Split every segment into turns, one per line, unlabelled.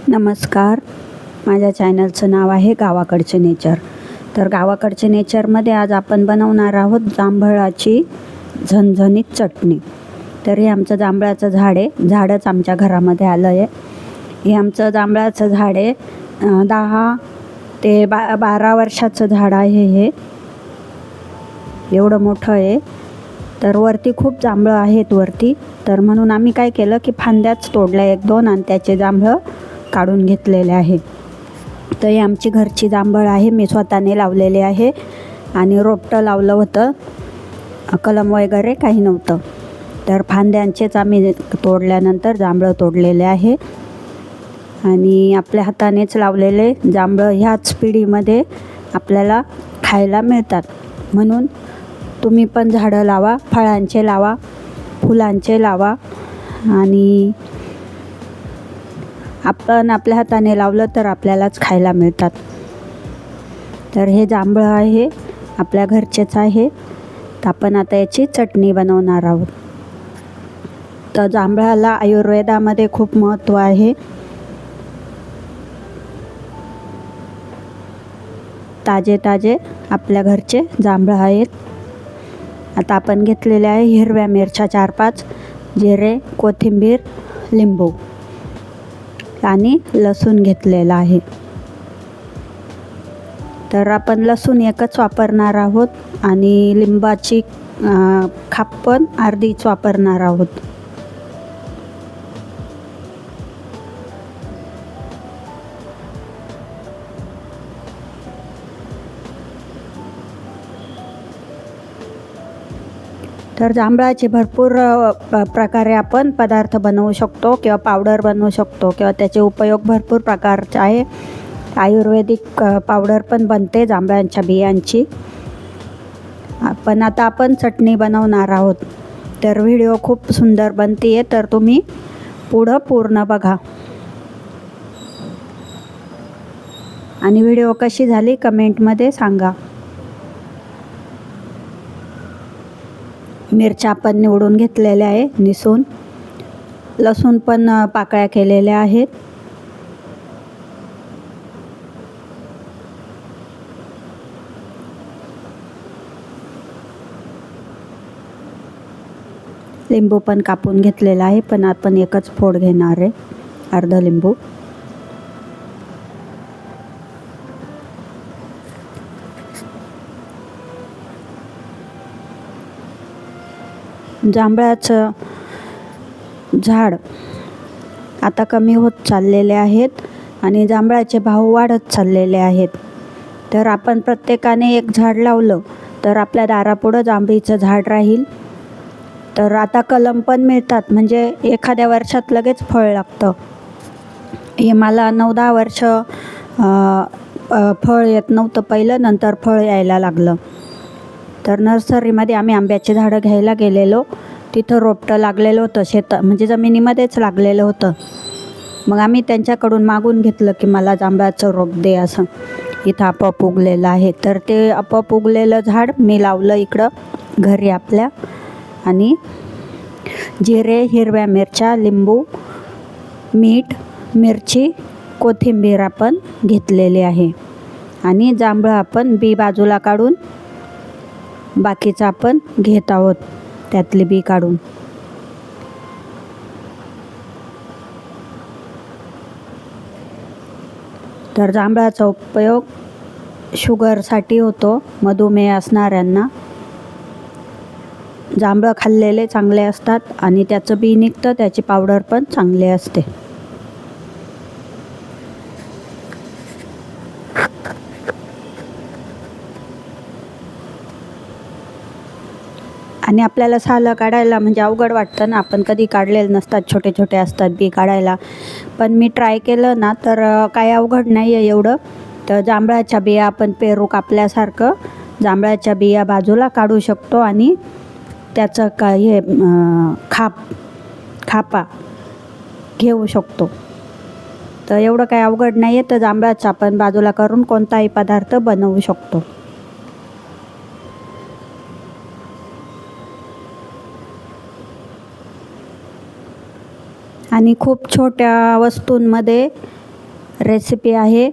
नमस्कार. माझ्या चॅनलचं नाव आहे गावाकडचे नेचर. तर गावाकडचे नेचरमध्ये आज आपण बनवणार आहोत जांभळाची झणझणीत चटणी. तर हे आमचं जांभळाचं झाड आहे. झाडच आमच्या घरामध्ये आलं आहे. हे आमचं जांभळाचं झाड आहे. 10 ते 12 वर्षाचं झाड आहे हे. एवढं मोठं आहे. तर वरती खूप जांभळं आहेत वरती. तर म्हणून आम्ही काय केलं की फांद्याच तोडल्या 1-2 आणि त्याचे जांभळं काढून घेतलेले आहे. तर ही आमची घरची जांभळ आहे. मी स्वतःने लावलेले आहे आणि रोपटं लावलं होतं. कलम वगैरे काही नव्हतं. तर फांद्यांचेच आम्ही तोडल्यानंतर जांभळं तोडलेले आहे आणि आपल्या हातानेच लावलेले जांभळं ह्याच पिढीमध्ये आपल्याला खायला मिळतात. म्हणून तुम्ही पण झाडं लावा, फळांचे लावा, फुलांचे लावा आणि आपण आपल्या हाताने लावलं तर आपल्यालाच खायला मिळतात. तर हे जांभळं आहे आपल्या घरचेच आहे. तर आपण आता याची चटणी बनवणार आहोत. तर जांभळाला आयुर्वेदामध्ये खूप महत्त्व आहे. ताजे ताजे आपल्या घरचे जांभळं आहेत. आता आपण घेतलेले आहे हिरव्या मिरच्या 4-5, जिरे, कोथिंबीर, लिंबू आणि लसूण घेतलेला आहे. तर आपण लसूण एकच वापरणार आहोत आणि लिंबाची खाप पण अर्धीच वापरणार आहोत. तर जांभळाचे भरपूर प्रकारे आपण पदार्थ बनवू शकतो किंवा पावडर बनवू शकतो किंवा त्याचे उपयोग भरपूर प्रकारचे आहे. आयुर्वेदिक पावडर पण बनते जांभळांच्या बियांची. पण आता आपण चटणी बनवणार आहोत. तर व्हिडिओ खूप सुंदर बनते आहे. तर तुम्ही पुढं पूर्ण बघा आणि व्हिडिओ कशी झाली कमेंटमध्ये सांगा. मिरच्या आपण निवडून घेतलेल्या आहे निसून. लसूण पण पाकळ्या केलेल्या आहेत. लिंबू पण कापून घेतलेला आहे, पण आपण एकच फोड घेणार आहे, अर्धा लिंबू. जांभळाचं झाड आता कमी होत चाललेले आहेत आणि जांभळाचे भाव वाढत चाललेले आहेत. तर आपण प्रत्येकाने एक झाड लावलं तर आपल्या दारापुढं जांभळीचं झाड राहील. तर आता कलम पण मिळतात, म्हणजे एखाद्या वर्षात लगेच फळ लागतं. हे मला 9-10 वर्ष फळ येत नव्हतं पहिलं, नंतर फळ यायला लागलं. तर नर्सरीमध्ये आम्ही आंब्याचे झाडं घ्यायला गेलेलो. तिथं रोपटं लागलेलं होतं, म्हणजे जमिनीमध्येच लागलेलं होतं. मग आम्ही त्यांच्याकडून मागून घेतलं की मला जांभळाचं रोप दे असं. इथं आपोआप उगलेलं आहे. तर ते आपोआप उगलेलं झाड मी लावलं इकडं घरी आपल्या. आणि जिरे, हिरव्या मिरच्या, लिंबू, मीठ, मिरची, कोथिंबीर आपण घेतलेली आहे आणि जांभळं आपण बी बाजूला काढून बाकीचं आपण घेत आहोत, त्यातली बी काढून. तर जांभळाचा उपयोग शुगरसाठी होतो, मधुमेह असणाऱ्यांना. जांभळं खाल्लेले चांगले असतात आणि त्याचं बी निघतं, त्याची पावडर पण चांगली असते. आणि आपल्याला सालं काढायला म्हणजे अवघड वाटतं ना, आपण कधी काढलेलं नसतात, छोटे छोटे असतात बी काढायला. पण मी ट्राय केलं ना तर काही अवघड नाही आहे एवढं. तर जांभळाच्या बिया आपण पेरू कापल्यासारखं जांभळाच्या बिया बाजूला काढू शकतो आणि त्याचं हे खापा घेऊ शकतो. तर एवढं काही अवघड नाही आहे. तर जांभळाचं आपण बाजूला करून कोणताही पदार्थ बनवू शकतो. आणि खूप छोट्या वस्तूंमध्ये रेसिपी आहे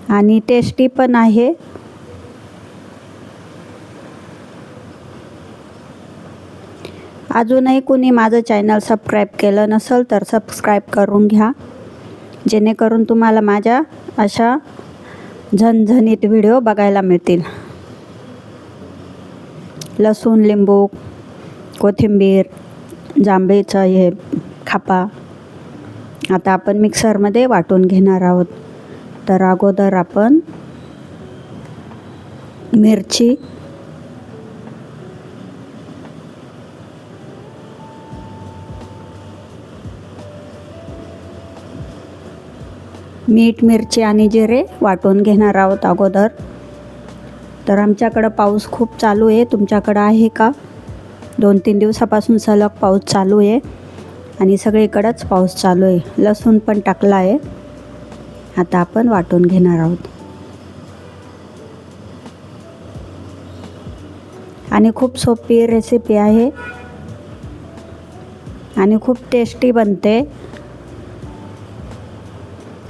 आणि टेस्टी पण आहे. अजूनही कुणी माझं चॅनल सबस्क्राईब केलं नसेल तर सबस्क्राईब करून घ्या, जेणेकरून तुम्हाला माझ्या अशा झणझणीत व्हिडिओ बघायला मिळतील. लसूण, लिंबू, कोथिंबीर, जांभळीचं हे खापा आता आपण मिक्सरमध्ये वाटून घेणार आहोत. तर अगोदर आपण मिरची, मीठ, मिरची आणि जिरे वाटून घेणार आहोत अगोदर. तर आमच्याकडं पाऊस खूप चालू आहे. तुमच्याकडं आहे का? 2-3 दिवसापासून सलग पाऊस चालू आहे आणि सगळीकडंच पाऊस चालू आहे. लसूण पण टाकला आहे. आता आपण वाटून घेणार आहोत आणि खूप सोपी रेसिपी आहे आणि खूप टेस्टी बनते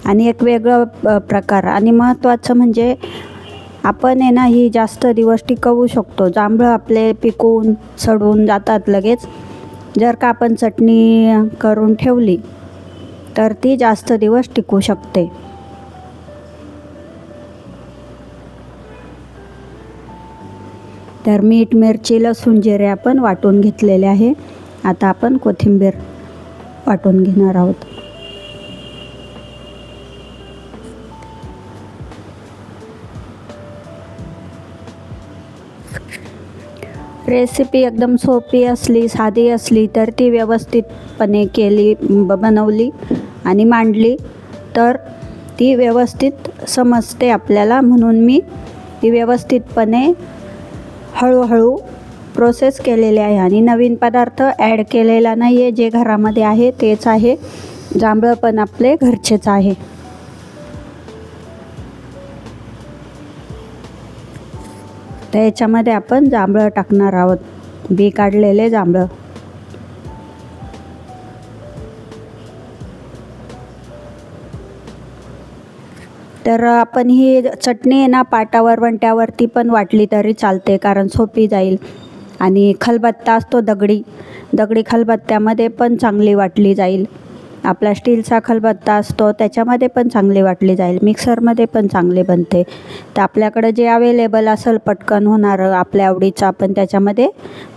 आणि एक वेगळं प्रकार. आणि महत्त्वाचं म्हणजे आपण आहे ना ही जास्त दिवस टिकवू शकतो. जांभळं आपले पिकून सडून जातात लगेच. जर का आपण चटणी करून ठेवली तर ती जास्त दिवस टिकू शकते. तर मीठ, मिरची, लसूण, जिरे आपण वाटून घेतलेले आहे. आता आपण कोथिंबीर वाटून घेणार आहोत. रेसिपी एकदम सोपी असली, साधी असली तर ती व्यवस्थितपणे बनवली आणि मांडली तर ती व्यवस्थित समजते आपल्याला. म्हणून मी ती व्यवस्थितपणे हळूहळू प्रोसेस केलेली आहे आणि नवीन पदार्थ ॲड केलेला नाही आहे. जे घरामध्ये आहे तेच आहे. जांभळं पण आपले घरचेच आहे. तर याच्यामध्ये आपण जांभळं टाकणार आहोत, बी काढलेले जांभळं. तर आपण ही चटणी आहे ना पाटावर वंट्यावरती पण वाटली तरी चालते, कारण सोपी जाईल. आणि खलबत्ता असतो दगडी खलबत्त्यामध्ये पण चांगली वाटली जाईल. आपला स्टीलचा खलबत्ता असतो त्याच्यामध्ये पण चांगली वाटली जाईल. मिक्सरमध्ये पण चांगले बनते. तर आपल्याकडं जे अवेलेबल असेल पटकन होणारं आपल्या आवडीचं आपण त्याच्यामध्ये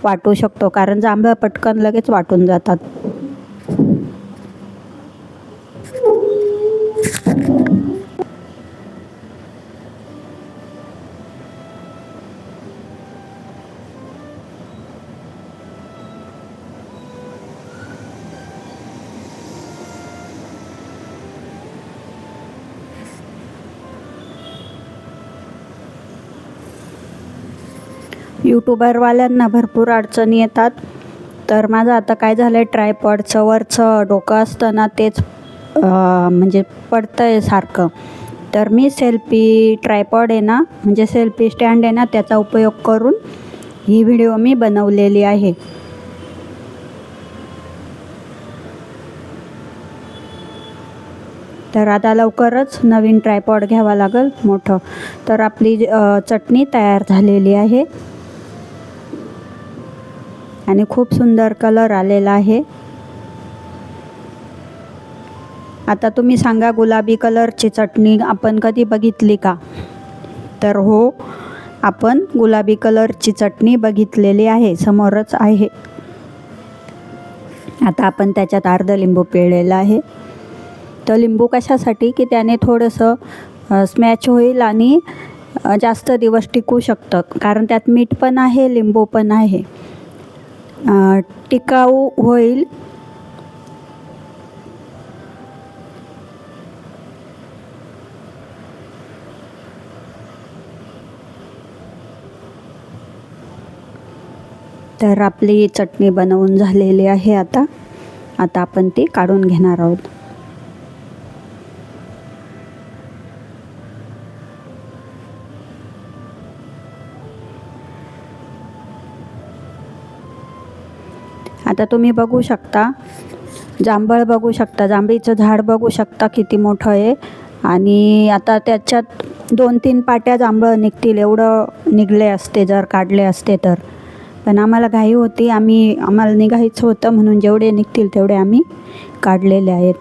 वाटू शकतो, कारण जांभळं पटकन लगेच वाटून जातात. यूट्यूबरवाल्यांना भरपूर अडचणी येतात. तर माझं आता काय झालं आहे, ट्रायपॉडचं वरचं डोकं असतं ना तेच म्हणजे पडतं आहे सारखं. तर मी सेल्फी ट्रायपॉड आहे ना, म्हणजे सेल्फी स्टँड आहे ना, त्याचा उपयोग करून ही व्हिडिओ मी बनवलेली आहे. तर आता लवकरच नवीन ट्रायपॉड घ्यावा लागेल मोठं. तर आपली चटणी तयार झालेली आहे आणि खूप सुंदर कलर आलेला आहे. आता तुम्ही सांगा, गुलाबी कलरची चटणी आपण कधी बघितली का? तर हो, आपण गुलाबी कलरची चटणी बघितलेली आहे, समोरच आहे. आता आपण त्याच्यात अर्ध लिंबू पिळलेला आहे. तर लिंबू कशासाठी, की त्याने थोडंसं स्मॅच होईल आणि जास्त दिवस टिकू शकतं, कारण त्यात मीठ पण आहे, लिंबू पण आहे. टिकाऊ होईल. तर आपली चटणी बनवून झालेली आहे. आता आपण ती काढून घेणार आहोत. आता तुम्ही बघू शकता, जांभळं बघू शकता, जांभळीचं झाड बघू शकता किती मोठं आहे आणि आता त्याच्यात 2-3 पाट्या जांभळं निघतील एवढं निघले असते जर काढले असते तर. पण आम्हाला घाई होती, आम्हाला निघायचं होतं म्हणून जेवढे निघतील तेवढे आम्ही काढलेले आहेत.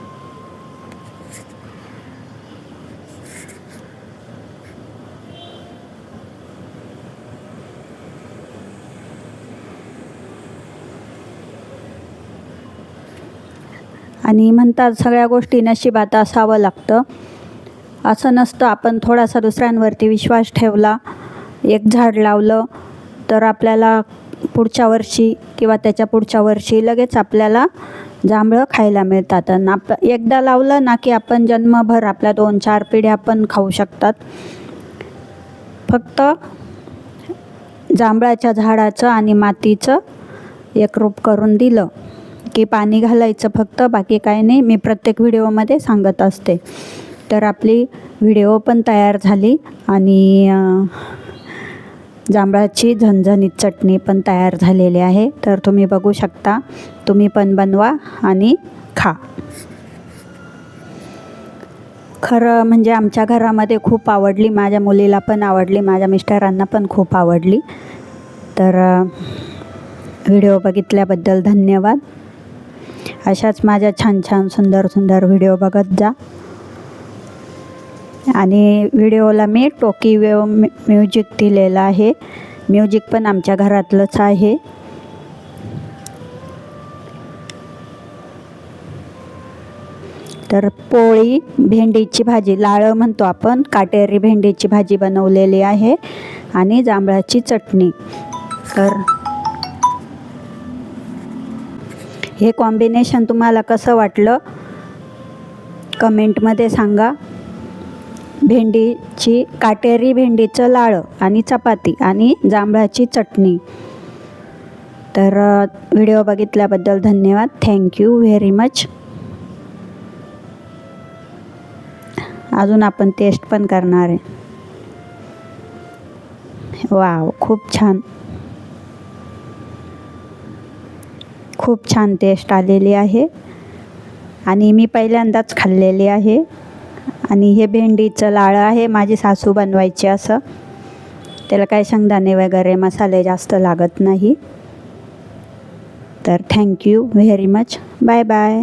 आणि म्हणतात सगळ्या गोष्टी नशिबात असावं लागतं. असं नसतं. आपण थोडासा दुसऱ्यांवरती विश्वास ठेवला, एक झाड लावलं तर आपल्याला पुढच्या वर्षी किंवा त्याच्या पुढच्या वर्षी लगेच आपल्याला जांभळं खायला मिळतात. आणि एकदा लावलं ना की आपण जन्मभर आपल्या 2-4 पिढ्या पण खाऊ शकतात. फक्त जांभळाच्या झाडाचं आणि मातीचं एकरूप करून दिलं की पाणी घालायचं फक्त, बाकी काही नाही. मी प्रत्येक व्हिडिओमध्ये सांगत असते. तर आपली व्हिडिओ पण तयार झाली आणि जांभळाची झणझणीत चटणी पण तयार झालेली आहे. तर तुम्ही बघू शकता, तुम्ही पण बनवा आणि खा. खरं म्हणजे आमच्या घरामध्ये खूप आवडली, माझ्या मुलीला पण आवडली, माझ्या मिस्टरांना पण खूप आवडली. तर व्हिडिओ बघितल्याबद्दल धन्यवाद. अशाच माझ्या छान छान सुंदर सुंदर व्हिडिओ बघत जा. आणि व्हिडिओला मी टोकी वेव म्युझिक दिलेलं आहे. म्युझिक पण आमच्या घरातलंच आहे. तर पोळी, भेंडीची भाजी, लाळं म्हणतो आपण, काटेरी भेंडीची भाजी बनवलेली आहे आणि जांभळाची चटणी. तर हे कॉम्बिनेशन तुम्हाला कसं वाटलं कमेंटमध्ये सांगा. काटेरी भेंडीचं लाळं आणि चपाती आणि जांभळाची चटणी. तर व्हिडिओ बघितल्याबद्दल धन्यवाद. Thank you very much. अजून आपण टेस्ट पण करणार आहे. वाव, खूप छान, खूप छान टेस्ट आलेली आहे. आणि मी पहिल्यांदाच खाल्लेली आहे. आणि हे भेंडीचं लाळं आहे, माझी सासू बनवायची. असं त्याला काही शेंगदाणे वगैरे मसाले जास्त लागत नाही. तर thank you very much. Bye bye.